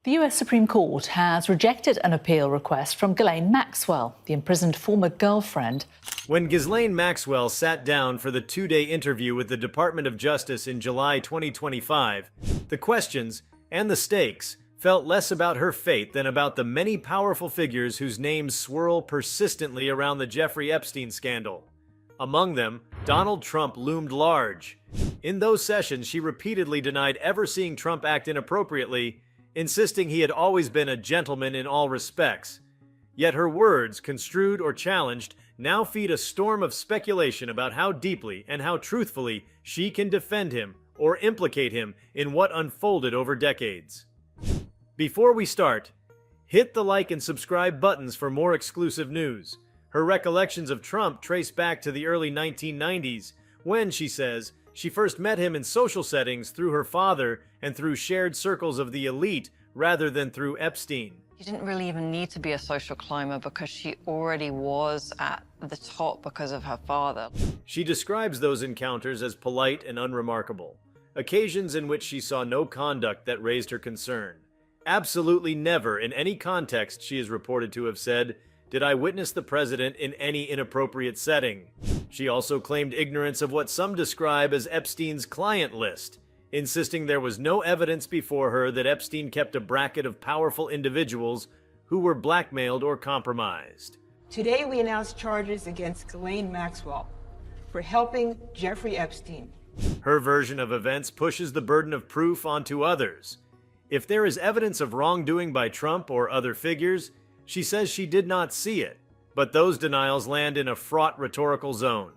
The US Supreme Court has rejected an appeal request from Ghislaine Maxwell, the imprisoned former girlfriend. When Ghislaine Maxwell sat down for the two-day interview with the Department of Justice in July 2025, the questions and the stakes felt less about her fate than about the many powerful figures whose names swirl persistently around the Jeffrey Epstein scandal. Among them, Donald Trump loomed large. In those sessions, she repeatedly denied ever seeing Trump act inappropriately, insisting he had always been a gentleman in all respects. Yet her words, construed or challenged, now feed a storm of speculation about how deeply and how truthfully she can defend him or implicate him in what unfolded over decades. Before we start, hit the like and subscribe buttons for more exclusive news. Her recollections of Trump trace back to the early 1990s, when, she says, she first met him in social settings through her father and through shared circles of the elite rather than through Epstein. She didn't really even need to be a social climber because she already was at the top because of her father. She describes those encounters as polite and unremarkable, occasions in which she saw no conduct that raised her concern. Absolutely never, in any context, she is reported to have said, did I witness the president in any inappropriate setting. She also claimed ignorance of what some describe as Epstein's client list, insisting there was no evidence before her that Epstein kept a bracket of powerful individuals who were blackmailed or compromised. Today we announced charges against Ghislaine Maxwell for helping Jeffrey Epstein. Her version of events pushes the burden of proof onto others. If there is evidence of wrongdoing by Trump or other figures, she says she did not see it, but those denials land in a fraught rhetorical zone.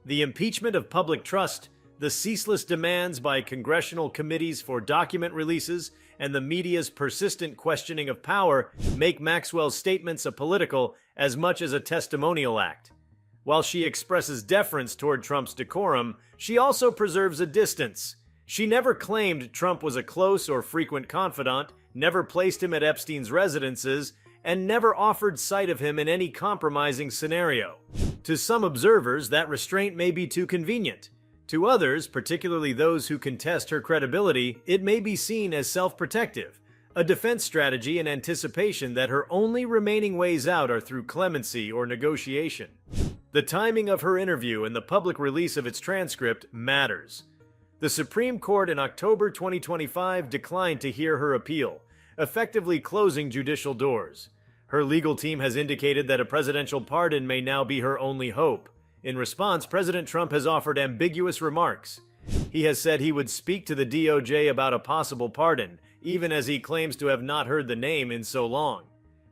The impeachment of public trust, the ceaseless demands by congressional committees for document releases, and the media's persistent questioning of power make Maxwell's statements a political as much as a testimonial act. While she expresses deference toward Trump's decorum, she also preserves a distance. She never claimed Trump was a close or frequent confidant, never placed him at Epstein's residences, and never offered sight of him in any compromising scenario. To some observers, that restraint may be too convenient. To others, particularly those who contest her credibility, it may be seen as self-protective, a defense strategy in anticipation that her only remaining ways out are through clemency or negotiation. The timing of her interview and the public release of its transcript matters. The Supreme Court in October 2025 declined to hear her appeal, effectively closing judicial doors. Her legal team has indicated that a presidential pardon may now be her only hope. In response, President Trump has offered ambiguous remarks. He has said he would speak to the DOJ about a possible pardon, even as he claims to have not heard the name in so long.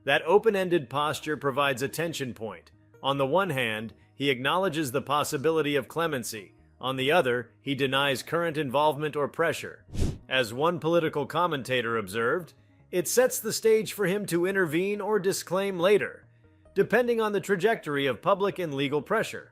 That open-ended posture provides a tension point. On the one hand, he acknowledges the possibility of clemency. On the other, he denies current involvement or pressure. As one political commentator observed, it sets the stage for him to intervene or disclaim later, depending on the trajectory of public and legal pressure.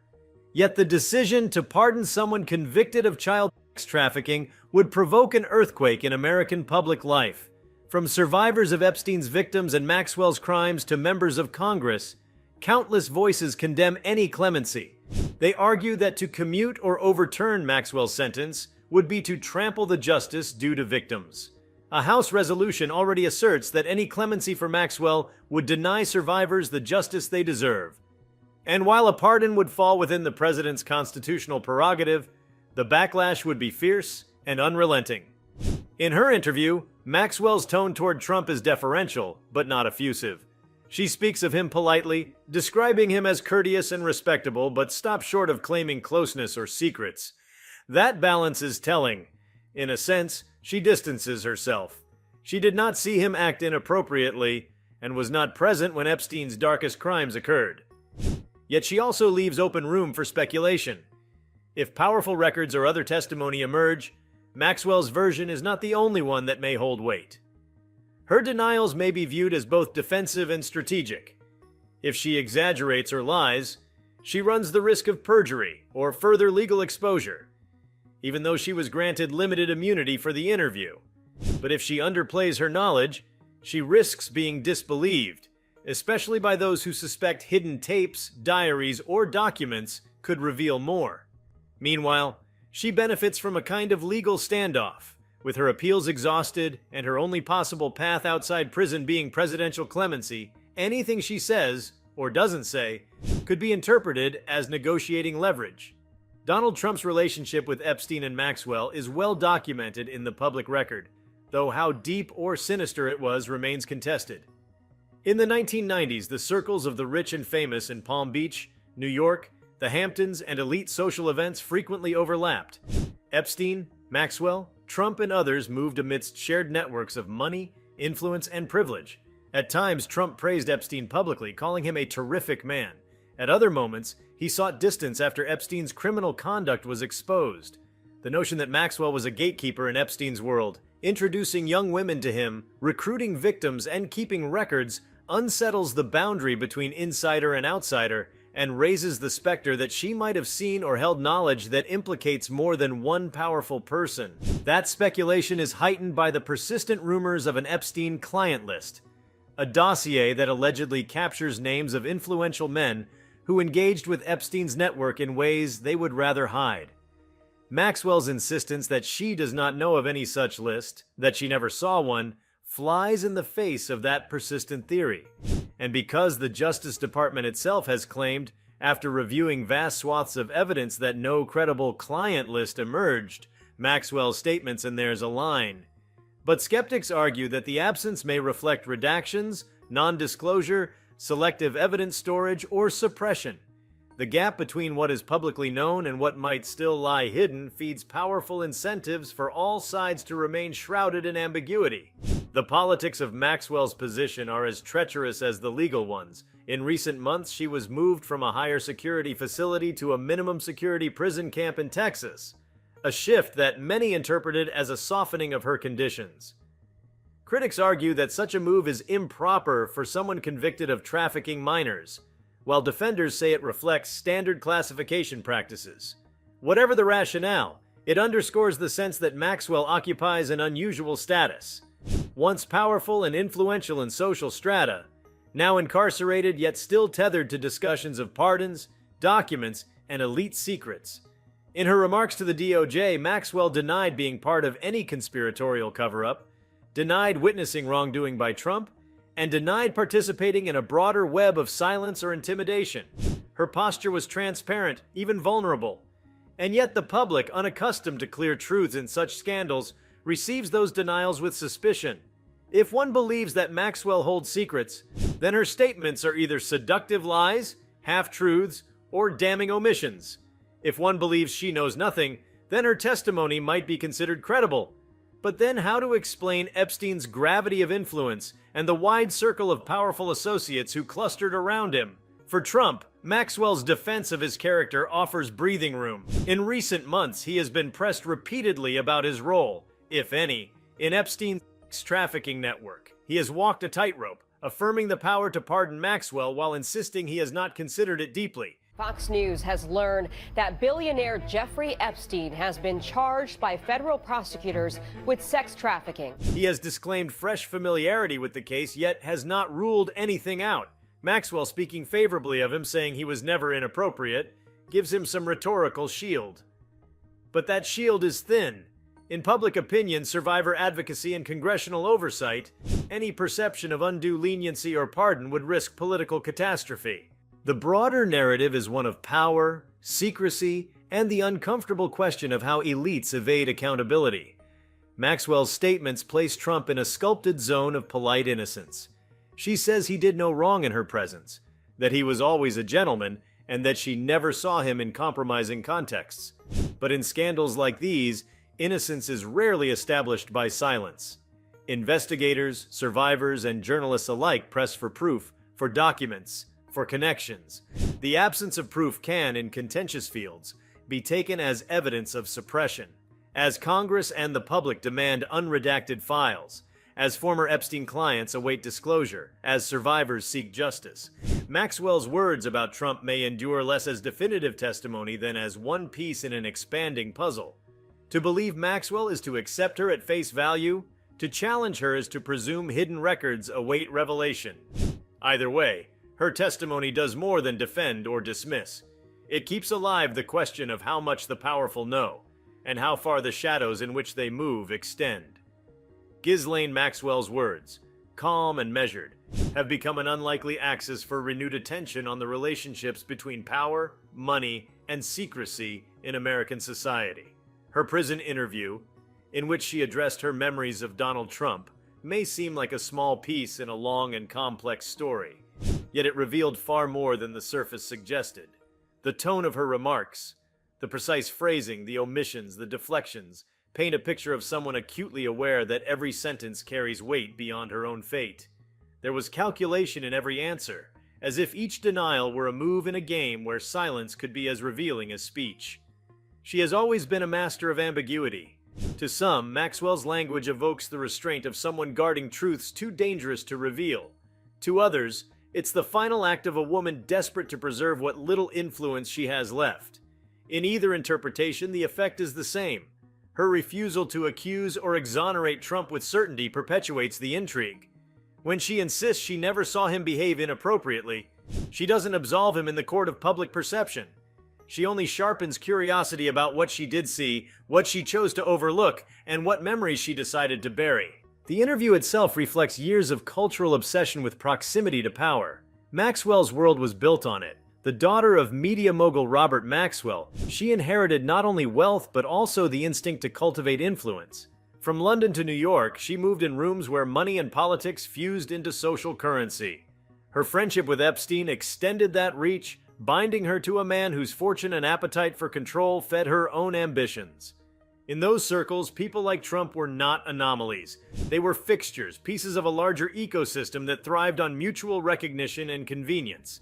Yet the decision to pardon someone convicted of child sex trafficking would provoke an earthquake in American public life. From survivors of Epstein's victims and Maxwell's crimes to members of Congress, countless voices condemn any clemency. They argue that to commute or overturn Maxwell's sentence would be to trample the justice due to victims. A House resolution already asserts that any clemency for Maxwell would deny survivors the justice they deserve. And while a pardon would fall within the president's constitutional prerogative, the backlash would be fierce and unrelenting. In her interview, Maxwell's tone toward Trump is deferential, but not effusive. She speaks of him politely, describing him as courteous and respectable, but stops short of claiming closeness or secrets. That balance is telling. In a sense, she distances herself. She did not see him act inappropriately and was not present when Epstein's darkest crimes occurred. Yet she also leaves open room for speculation. If powerful records or other testimony emerge, Maxwell's version is not the only one that may hold weight. Her denials may be viewed as both defensive and strategic. If she exaggerates or lies, she runs the risk of perjury or further legal exposure, even though she was granted limited immunity for the interview. But if she underplays her knowledge, she risks being disbelieved, especially by those who suspect hidden tapes, diaries, or documents could reveal more. Meanwhile, she benefits from a kind of legal standoff, With her appeals exhausted and her only possible path outside prison being presidential clemency, anything she says, or doesn't say, could be interpreted as negotiating leverage. Donald Trump's relationship with Epstein and Maxwell is well documented in the public record, though how deep or sinister it was remains contested. In the 1990s, the circles of the rich and famous in Palm Beach, New York, the Hamptons, and elite social events frequently overlapped. Epstein, Maxwell, Trump, and others moved amidst shared networks of money, influence, and privilege. At times, Trump praised Epstein publicly, calling him a terrific man. At other moments, he sought distance after Epstein's criminal conduct was exposed. The notion that Maxwell was a gatekeeper in Epstein's world, introducing young women to him, recruiting victims, and keeping records, unsettles the boundary between insider and outsider, and raises the specter that she might have seen or held knowledge that implicates more than one powerful person. That speculation is heightened by the persistent rumors of an Epstein client list, a dossier that allegedly captures names of influential men who engaged with Epstein's network in ways they would rather hide. Maxwell's insistence that she does not know of any such list, that she never saw one, flies in the face of that persistent theory. And because the Justice Department itself has claimed, after reviewing vast swaths of evidence, that no credible client list emerged, Maxwell's statements and theirs align. But skeptics argue that the absence may reflect redactions, non-disclosure, selective evidence storage, or suppression. The gap between what is publicly known and what might still lie hidden feeds powerful incentives for all sides to remain shrouded in ambiguity. The politics of Maxwell's position are as treacherous as the legal ones. In recent months, she was moved from a higher security facility to a minimum security prison camp in Texas, a shift that many interpreted as a softening of her conditions. Critics argue that such a move is improper for someone convicted of trafficking minors, while defenders say it reflects standard classification practices. Whatever the rationale, it underscores the sense that Maxwell occupies an unusual status. Once powerful and influential in social strata, now incarcerated yet still tethered to discussions of pardons, documents, and elite secrets. In her remarks to the DOJ, Maxwell denied being part of any conspiratorial cover-up, denied witnessing wrongdoing by Trump, and denied participating in a broader web of silence or intimidation. Her posture was transparent, even vulnerable. And yet the public, unaccustomed to clear truths in such scandals, receives those denials with suspicion. If one believes that Maxwell holds secrets, then her statements are either seductive lies, half-truths, or damning omissions. If one believes she knows nothing, then her testimony might be considered credible. But then how to explain Epstein's gravity of influence and the wide circle of powerful associates who clustered around him? For Trump, Maxwell's defense of his character offers breathing room. In recent months, he has been pressed repeatedly about his role, if any, in Epstein's trafficking network. He has walked a tightrope, affirming the power to pardon Maxwell while insisting he has not considered it deeply. Fox News has learned that billionaire Jeffrey Epstein has been charged by federal prosecutors with sex trafficking. He has disclaimed fresh familiarity with the case, yet has not ruled anything out. Maxwell, speaking favorably of him, saying he was never inappropriate, gives him some rhetorical shield. But that shield is thin. In public opinion, survivor advocacy, and congressional oversight, any perception of undue leniency or pardon would risk political catastrophe. The broader narrative is one of power, secrecy, and the uncomfortable question of how elites evade accountability. Maxwell's statements place Trump in a sculpted zone of polite innocence. She says he did no wrong in her presence, that he was always a gentleman, and that she never saw him in compromising contexts. But in scandals like these, innocence is rarely established by silence. Investigators, survivors, and journalists alike press for proof, for documents, for connections. The absence of proof can, in contentious fields, be taken as evidence of suppression. As Congress and the public demand unredacted files, as former Epstein clients await disclosure, as survivors seek justice, Maxwell's words about Trump may endure less as definitive testimony than as one piece in an expanding puzzle. To believe Maxwell is to accept her at face value. To challenge her is to presume hidden records await revelation. Either way, her testimony does more than defend or dismiss. It keeps alive the question of how much the powerful know, and how far the shadows in which they move extend. Ghislaine Maxwell's words, calm and measured, have become an unlikely axis for renewed attention on the relationships between power, money, and secrecy in American society. Her prison interview, in which she addressed her memories of Donald Trump, may seem like a small piece in a long and complex story, yet it revealed far more than the surface suggested. The tone of her remarks, the precise phrasing, the omissions, the deflections, paint a picture of someone acutely aware that every sentence carries weight beyond her own fate. There was calculation in every answer, as if each denial were a move in a game where silence could be as revealing as speech. She has always been a master of ambiguity. To some, Maxwell's language evokes the restraint of someone guarding truths too dangerous to reveal. To others, it's the final act of a woman desperate to preserve what little influence she has left. In either interpretation, the effect is the same. Her refusal to accuse or exonerate Trump with certainty perpetuates the intrigue. When she insists she never saw him behave inappropriately, she doesn't absolve him in the court of public perception. She only sharpens curiosity about what she did see, what she chose to overlook, and what memories she decided to bury. The interview itself reflects years of cultural obsession with proximity to power. Maxwell's world was built on it. The daughter of media mogul Robert Maxwell, she inherited not only wealth but also the instinct to cultivate influence. From London to New York, she moved in rooms where money and politics fused into social currency. Her friendship with Epstein extended that reach, binding her to a man whose fortune and appetite for control fed her own ambitions. In those circles, people like Trump were not anomalies. They were fixtures, pieces of a larger ecosystem that thrived on mutual recognition and convenience.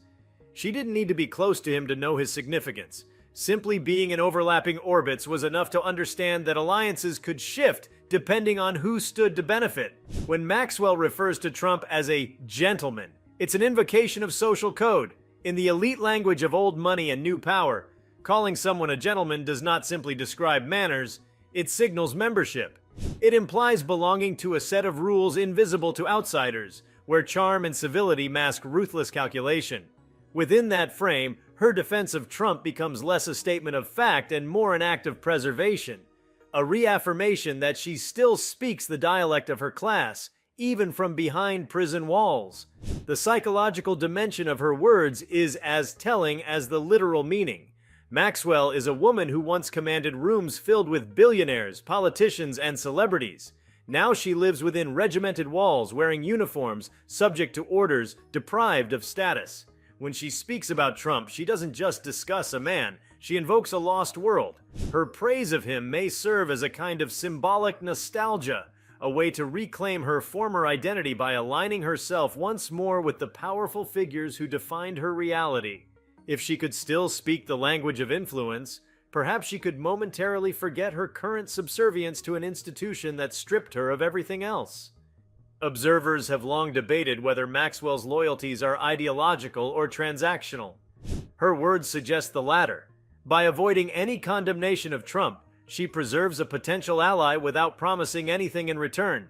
She didn't need to be close to him to know his significance. Simply being in overlapping orbits was enough to understand that alliances could shift depending on who stood to benefit. When Maxwell refers to Trump as a gentleman, it's an invocation of social code. In the elite language of old money and new power, calling someone a gentleman does not simply describe manners, it signals membership. It implies belonging to a set of rules invisible to outsiders, where charm and civility mask ruthless calculation. Within that frame, her defense of Trump becomes less a statement of fact and more an act of preservation, a reaffirmation that she still speaks the dialect of her class, even from behind prison walls. The psychological dimension of her words is as telling as the literal meaning. Maxwell is a woman who once commanded rooms filled with billionaires, politicians, and celebrities. Now she lives within regimented walls, wearing uniforms, subject to orders, deprived of status. When she speaks about Trump, she doesn't just discuss a man, she invokes a lost world. Her praise of him may serve as a kind of symbolic nostalgia, a way to reclaim her former identity by aligning herself once more with the powerful figures who defined her reality. If she could still speak the language of influence, perhaps she could momentarily forget her current subservience to an institution that stripped her of everything else. Observers have long debated whether Maxwell's loyalties are ideological or transactional. Her words suggest the latter. By avoiding any condemnation of Trump, she preserves a potential ally without promising anything in return.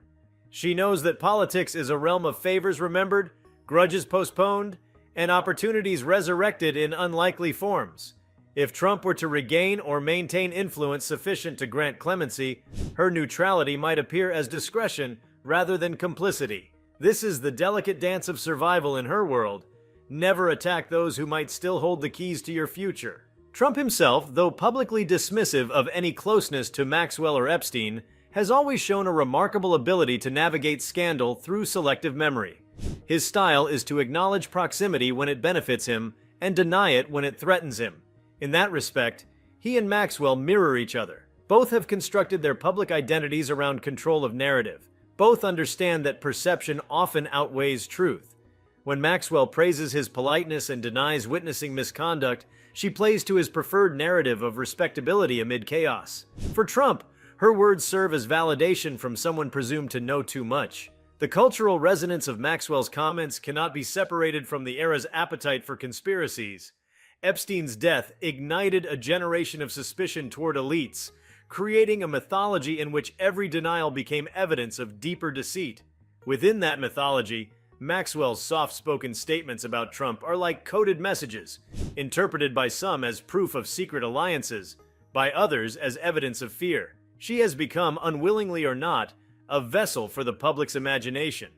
She knows that politics is a realm of favors remembered, grudges postponed, and opportunities resurrected in unlikely forms. If Trump were to regain or maintain influence sufficient to grant clemency, her neutrality might appear as discretion rather than complicity. This is the delicate dance of survival in her world. Never attack those who might still hold the keys to your future. Trump himself, though publicly dismissive of any closeness to Maxwell or Epstein, has always shown a remarkable ability to navigate scandal through selective memory. His style is to acknowledge proximity when it benefits him and deny it when it threatens him. In that respect, he and Maxwell mirror each other. Both have constructed their public identities around control of narrative. Both understand that perception often outweighs truth. When Maxwell praises his politeness and denies witnessing misconduct, she plays to his preferred narrative of respectability amid chaos. For Trump, her words serve as validation from someone presumed to know too much. The cultural resonance of Maxwell's comments cannot be separated from the era's appetite for conspiracies. Epstein's death ignited a generation of suspicion toward elites, creating a mythology in which every denial became evidence of deeper deceit. Within that mythology, Maxwell's soft-spoken statements about Trump are like coded messages, interpreted by some as proof of secret alliances, by others as evidence of fear. She has become, unwillingly or not, a vessel for the public's imagination,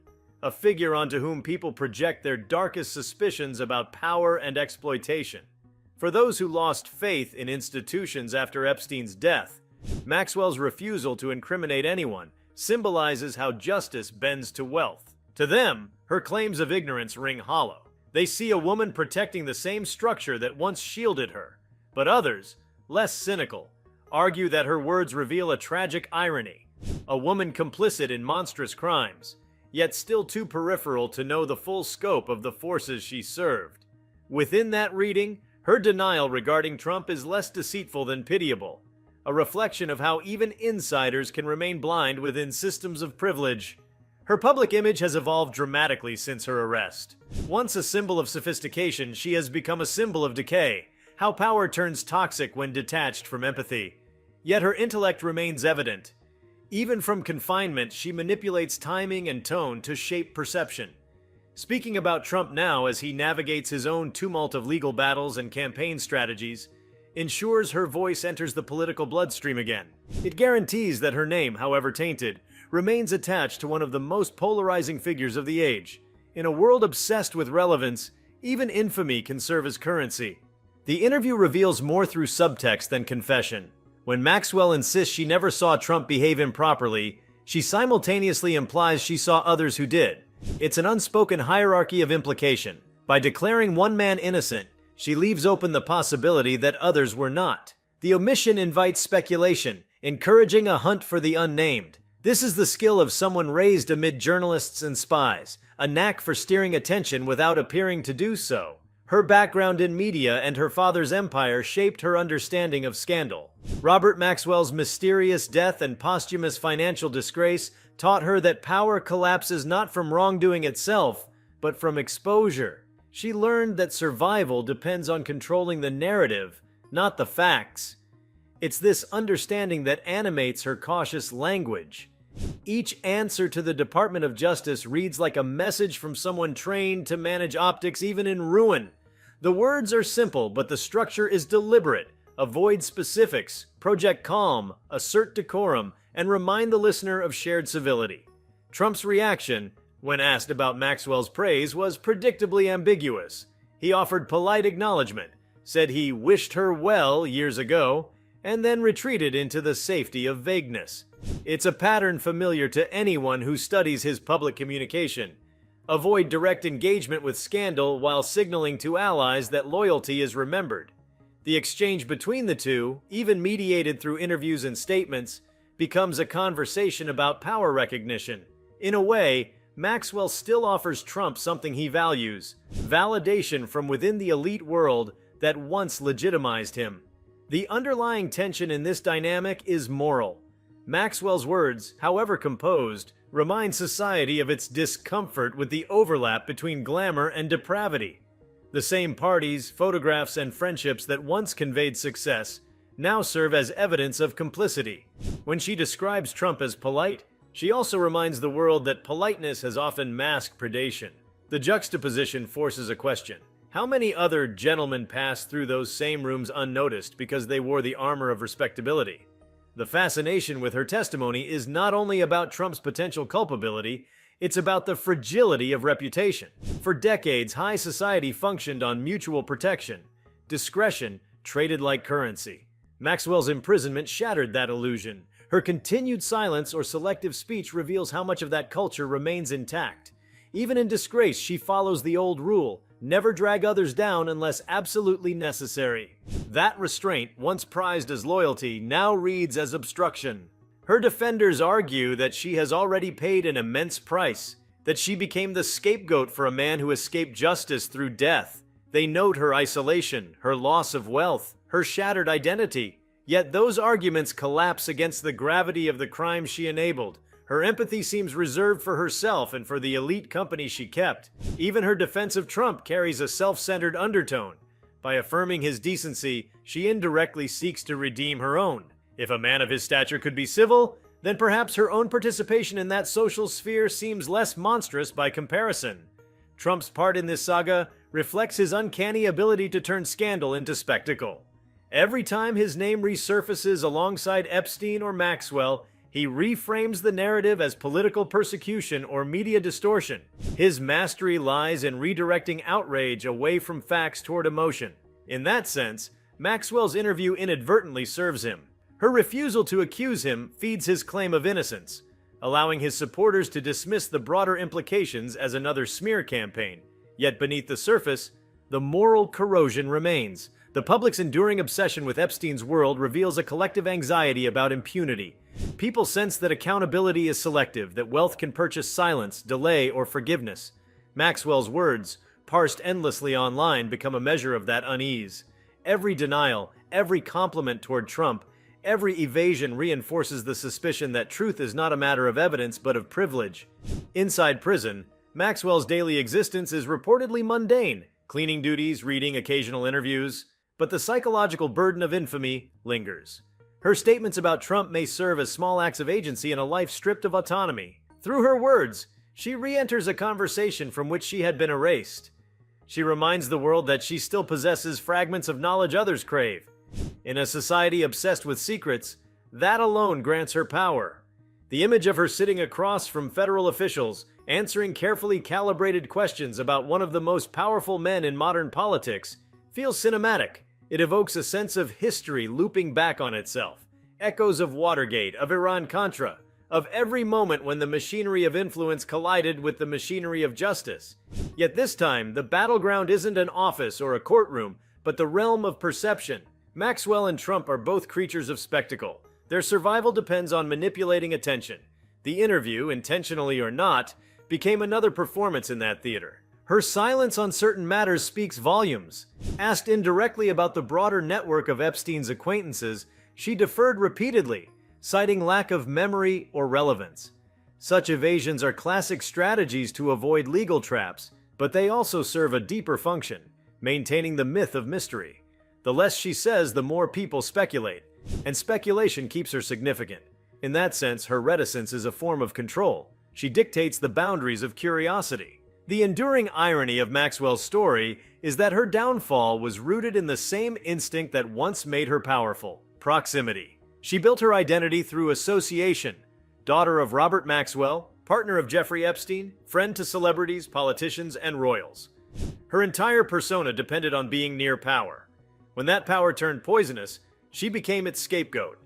a figure onto whom people project their darkest suspicions about power and exploitation. For those who lost faith in institutions after Epstein's death, Maxwell's refusal to incriminate anyone symbolizes how justice bends to wealth. To them, her claims of ignorance ring hollow. They see a woman protecting the same structure that once shielded her. But others, less cynical, argue that her words reveal a tragic irony, a woman complicit in monstrous crimes, yet still too peripheral to know the full scope of the forces she served. Within that reading, her denial regarding Trump is less deceitful than pitiable, a reflection of how even insiders can remain blind within systems of privilege. Her public image has evolved dramatically since her arrest. Once a symbol of sophistication, she has become a symbol of decay, how power turns toxic when detached from empathy. Yet her intellect remains evident. Even from confinement, she manipulates timing and tone to shape perception. Speaking about Trump now as he navigates his own tumult of legal battles and campaign strategies, ensures her voice enters the political bloodstream again. It guarantees that her name, however tainted, remains attached to one of the most polarizing figures of the age. In a world obsessed with relevance, even infamy can serve as currency. The interview reveals more through subtext than confession. When Maxwell insists she never saw Trump behave improperly, she simultaneously implies she saw others who did. It's an unspoken hierarchy of implication. By declaring one man innocent, she leaves open the possibility that others were not. The omission invites speculation, encouraging a hunt for the unnamed. This is the skill of someone raised amid journalists and spies, a knack for steering attention without appearing to do so. Her background in media and her father's empire shaped her understanding of scandal. Robert Maxwell's mysterious death and posthumous financial disgrace taught her that power collapses not from wrongdoing itself, but from exposure. She learned that survival depends on controlling the narrative, not the facts. It's this understanding that animates her cautious language. Each answer to the Department of Justice reads like a message from someone trained to manage optics even in ruin. The words are simple, but the structure is deliberate. Avoid specifics, project calm, assert decorum, and remind the listener of shared civility. Trump's reaction, when asked about Maxwell's praise, was predictably ambiguous. He offered polite acknowledgement, said he wished her well years ago, and then retreated into the safety of vagueness. It's a pattern familiar to anyone who studies his public communication. Avoid direct engagement with scandal while signaling to allies that loyalty is remembered. The exchange between the two, even mediated through interviews and statements, becomes a conversation about power recognition. In a way, Maxwell still offers Trump something he values: validation from within the elite world that once legitimized him. The underlying tension in this dynamic is moral. Maxwell's words, however composed, remind society of its discomfort with the overlap between glamour and depravity. The same parties, photographs, and friendships that once conveyed success now serve as evidence of complicity. When she describes Trump as polite, she also reminds the world that politeness has often masked predation. The juxtaposition forces a question. How many other gentlemen passed through those same rooms unnoticed because they wore the armor of respectability? The fascination with her testimony is not only about Trump's potential culpability, it's about the fragility of reputation. For decades, high society functioned on mutual protection. Discretion traded like currency. Maxwell's imprisonment shattered that illusion. Her continued silence or selective speech reveals how much of that culture remains intact. Even in disgrace, she follows the old rule: never drag others down unless absolutely necessary. That restraint, once prized as loyalty, now reads as obstruction. Her defenders argue that she has already paid an immense price, that she became the scapegoat for a man who escaped justice through death. They note her isolation, her loss of wealth, her shattered identity. Yet those arguments collapse against the gravity of the crimes she enabled. Her empathy seems reserved for herself and for the elite company she kept. Even her defense of Trump carries a self-centered undertone. By affirming his decency, she indirectly seeks to redeem her own. If a man of his stature could be civil, then perhaps her own participation in that social sphere seems less monstrous by comparison. Trump's part in this saga reflects his uncanny ability to turn scandal into spectacle. Every time his name resurfaces alongside Epstein or Maxwell, he reframes the narrative as political persecution or media distortion. His mastery lies in redirecting outrage away from facts toward emotion. In that sense, Maxwell's interview inadvertently serves him. Her refusal to accuse him feeds his claim of innocence, allowing his supporters to dismiss the broader implications as another smear campaign. Yet beneath the surface, the moral corrosion remains. The public's enduring obsession with Epstein's world reveals a collective anxiety about impunity. People sense that accountability is selective, that wealth can purchase silence, delay, or forgiveness. Maxwell's words, parsed endlessly online, become a measure of that unease. Every denial, every compliment toward Trump, every evasion reinforces the suspicion that truth is not a matter of evidence but of privilege. Inside prison, Maxwell's daily existence is reportedly mundane, cleaning duties, reading occasional interviews, but the psychological burden of infamy lingers. Her statements about Trump may serve as small acts of agency in a life stripped of autonomy. Through her words, she re-enters a conversation from which she had been erased. She reminds the world that she still possesses fragments of knowledge others crave. In a society obsessed with secrets, that alone grants her power. The image of her sitting across from federal officials, answering carefully calibrated questions about one of the most powerful men in modern politics, feels cinematic. It evokes a sense of history looping back on itself. Echoes of Watergate, of Iran-Contra, of every moment when the machinery of influence collided with the machinery of justice. Yet this time, the battleground isn't an office or a courtroom, but the realm of perception. Maxwell and Trump are both creatures of spectacle. Their survival depends on manipulating attention. The interview, intentionally or not, became another performance in that theater. Her silence on certain matters speaks volumes. Asked indirectly about the broader network of Epstein's acquaintances, she deferred repeatedly, citing lack of memory or relevance. Such evasions are classic strategies to avoid legal traps, but they also serve a deeper function, maintaining the myth of mystery. The less she says, the more people speculate, and speculation keeps her significant. In that sense, her reticence is a form of control. She dictates the boundaries of curiosity. The enduring irony of Maxwell's story is that her downfall was rooted in the same instinct that once made her powerful: proximity. She built her identity through association. Daughter of Robert Maxwell, partner of Jeffrey Epstein, friend to celebrities, politicians, and royals. Her entire persona depended on being near power. When that power turned poisonous, she became its scapegoat.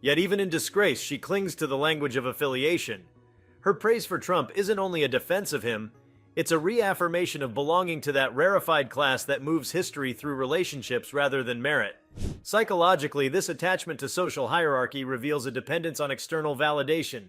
Yet even in disgrace, she clings to the language of affiliation. Her praise for Trump isn't only a defense of him, it's a reaffirmation of belonging to that rarefied class that moves history through relationships rather than merit. Psychologically, this attachment to social hierarchy reveals a dependence on external validation.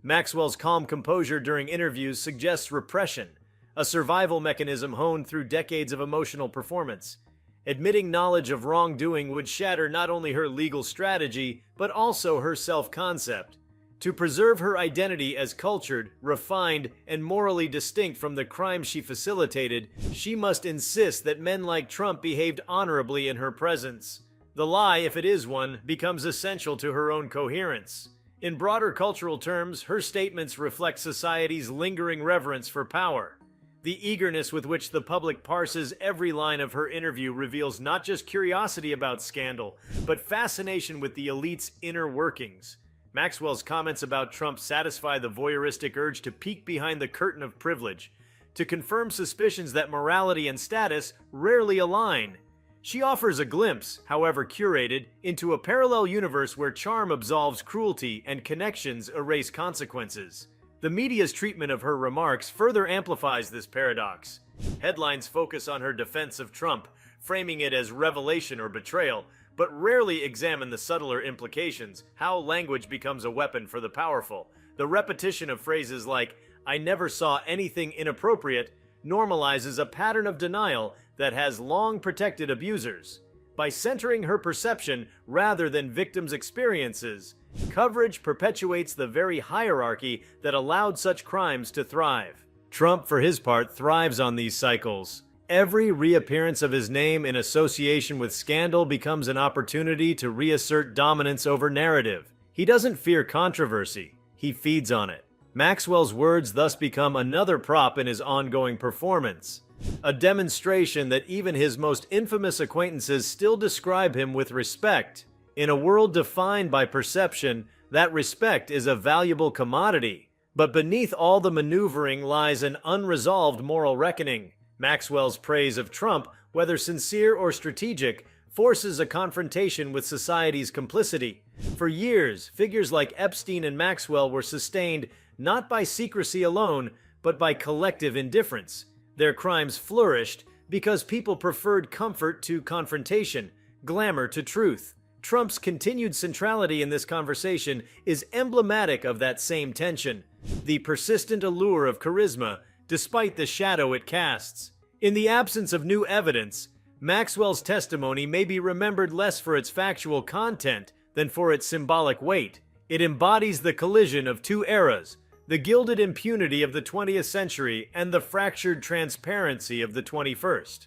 Maxwell's calm composure during interviews suggests repression, a survival mechanism honed through decades of emotional performance. Admitting knowledge of wrongdoing would shatter not only her legal strategy, but also her self-concept. To preserve her identity as cultured, refined, and morally distinct from the crimes she facilitated, she must insist that men like Trump behaved honorably in her presence. The lie, if it is one, becomes essential to her own coherence. In broader cultural terms, her statements reflect society's lingering reverence for power. The eagerness with which the public parses every line of her interview reveals not just curiosity about scandal, but fascination with the elite's inner workings. Maxwell's comments about Trump satisfy the voyeuristic urge to peek behind the curtain of privilege, to confirm suspicions that morality and status rarely align. She offers a glimpse, however curated, into a parallel universe where charm absolves cruelty and connections erase consequences. The media's treatment of her remarks further amplifies this paradox. Headlines focus on her defense of Trump, framing it as revelation or betrayal, but rarely examine the subtler implications, how language becomes a weapon for the powerful. The repetition of phrases like, "I never saw anything inappropriate," normalizes a pattern of denial that has long protected abusers. By centering her perception rather than victims' experiences, coverage perpetuates the very hierarchy that allowed such crimes to thrive. Trump, for his part, thrives on these cycles. Every reappearance of his name in association with scandal becomes an opportunity to reassert dominance over narrative. He doesn't fear controversy, he feeds on it. Maxwell's words thus become another prop in his ongoing performance, a demonstration that even his most infamous acquaintances still describe him with respect. In a world defined by perception, that respect is a valuable commodity. But beneath all the maneuvering lies an unresolved moral reckoning. Maxwell's praise of Trump, whether sincere or strategic, forces a confrontation with society's complicity. For years, figures like Epstein and Maxwell were sustained not by secrecy alone, but by collective indifference. Their crimes flourished because people preferred comfort to confrontation, glamour to truth. Trump's continued centrality in this conversation is emblematic of that same tension, the persistent allure of charisma, despite the shadow it casts. In the absence of new evidence, Maxwell's testimony may be remembered less for its factual content than for its symbolic weight. It embodies the collision of two eras, the gilded impunity of the 20th century and the fractured transparency of the 21st.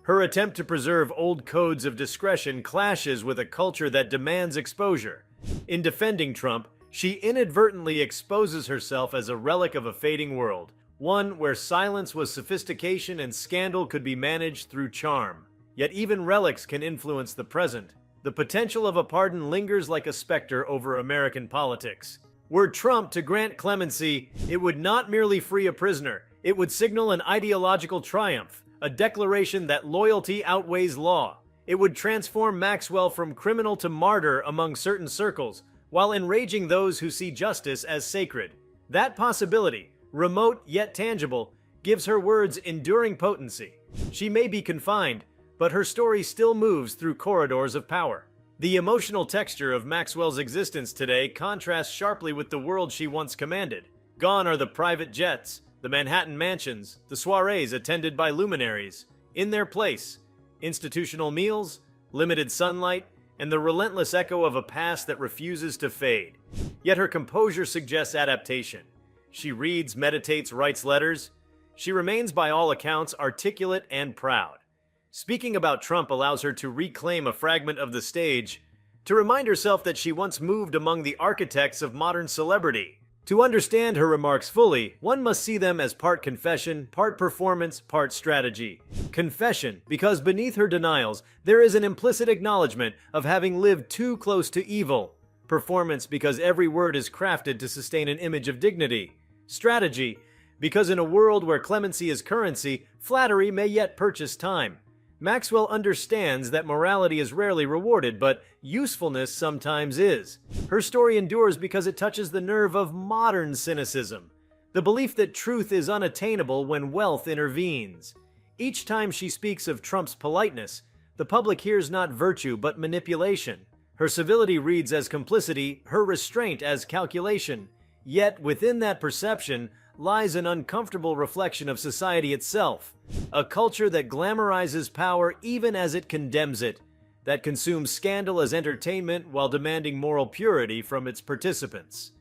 Her attempt to preserve old codes of discretion clashes with a culture that demands exposure. In defending Trump, she inadvertently exposes herself as a relic of a fading world, one where silence was sophistication and scandal could be managed through charm. Yet even relics can influence the present. The potential of a pardon lingers like a specter over American politics. Were Trump to grant clemency, it would not merely free a prisoner, it would signal an ideological triumph, a declaration that loyalty outweighs law. It would transform Maxwell from criminal to martyr among certain circles, while enraging those who see justice as sacred. That possibility, remote yet tangible, gives her words enduring potency. She may be confined, but her story still moves through corridors of power. The emotional texture of Maxwell's existence today contrasts sharply with the world she once commanded. Gone are the private jets, the Manhattan mansions, the soirees attended by luminaries. In their place, institutional meals, limited sunlight, and the relentless echo of a past that refuses to fade. Yet her composure suggests adaptation. She reads, meditates, writes letters. She remains, by all accounts, articulate and proud. Speaking about Trump allows her to reclaim a fragment of the stage, to remind herself that she once moved among the architects of modern celebrity. To understand her remarks fully, one must see them as part confession, part performance, part strategy. Confession, because beneath her denials, there is an implicit acknowledgement of having lived too close to evil. Performance, because every word is crafted to sustain an image of dignity. Strategy, because in a world where clemency is currency, flattery may yet purchase time. Maxwell understands that morality is rarely rewarded, but usefulness sometimes is. Her story endures because it touches the nerve of modern cynicism, the belief that truth is unattainable when wealth intervenes. Each time she speaks of Trump's politeness, the public hears not virtue but manipulation. Her civility reads as complicity, her restraint as calculation. Yet within that perception lies an uncomfortable reflection of society itself, a culture that glamorizes power even as it condemns it, that consumes scandal as entertainment while demanding moral purity from its participants.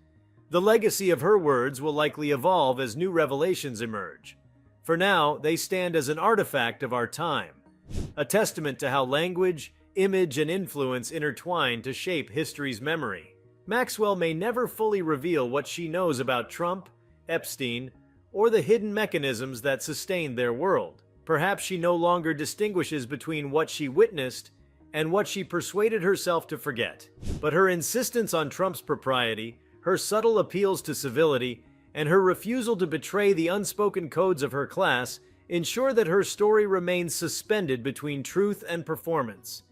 The legacy of her words will likely evolve as new revelations emerge. For now, they stand as an artifact of our time, a testament to how language, image, and influence intertwine to shape history's memory. Maxwell may never fully reveal what she knows about Trump, Epstein, or the hidden mechanisms that sustained their world. Perhaps she no longer distinguishes between what she witnessed and what she persuaded herself to forget. But her insistence on Trump's propriety, her subtle appeals to civility, and her refusal to betray the unspoken codes of her class ensure that her story remains suspended between truth and performance.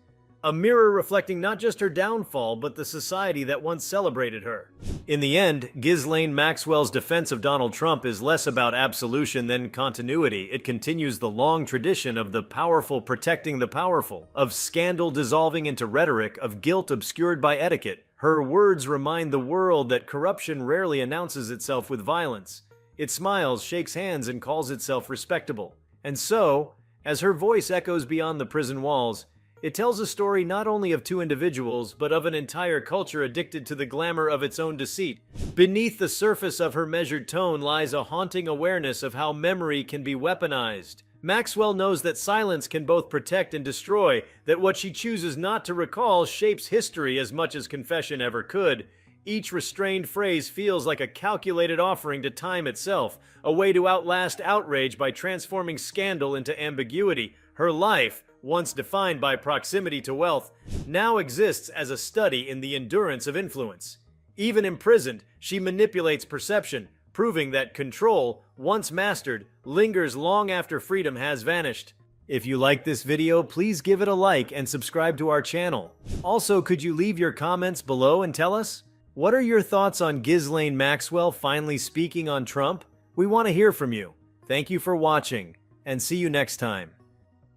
A mirror reflecting not just her downfall, but the society that once celebrated her. In the end, Ghislaine Maxwell's defense of Donald Trump is less about absolution than continuity. It continues the long tradition of the powerful protecting the powerful, of scandal dissolving into rhetoric, of guilt obscured by etiquette. Her words remind the world that corruption rarely announces itself with violence. It smiles, shakes hands, and calls itself respectable. And so, as her voice echoes beyond the prison walls, it tells a story not only of two individuals, but of an entire culture addicted to the glamour of its own deceit. Beneath the surface of her measured tone lies a haunting awareness of how memory can be weaponized. Maxwell knows that silence can both protect and destroy, that what she chooses not to recall shapes history as much as confession ever could. Each restrained phrase feels like a calculated offering to time itself, a way to outlast outrage by transforming scandal into ambiguity. Her life, once defined by proximity to wealth, now exists as a study in the endurance of influence. Even imprisoned, she manipulates perception, proving that control, once mastered, lingers long after freedom has vanished. If you like this video, please give it a like and subscribe to our channel. Also, could you leave your comments below and tell us? What are your thoughts on Ghislaine Maxwell finally speaking on Trump? We want to hear from you. Thank you for watching, and see you next time.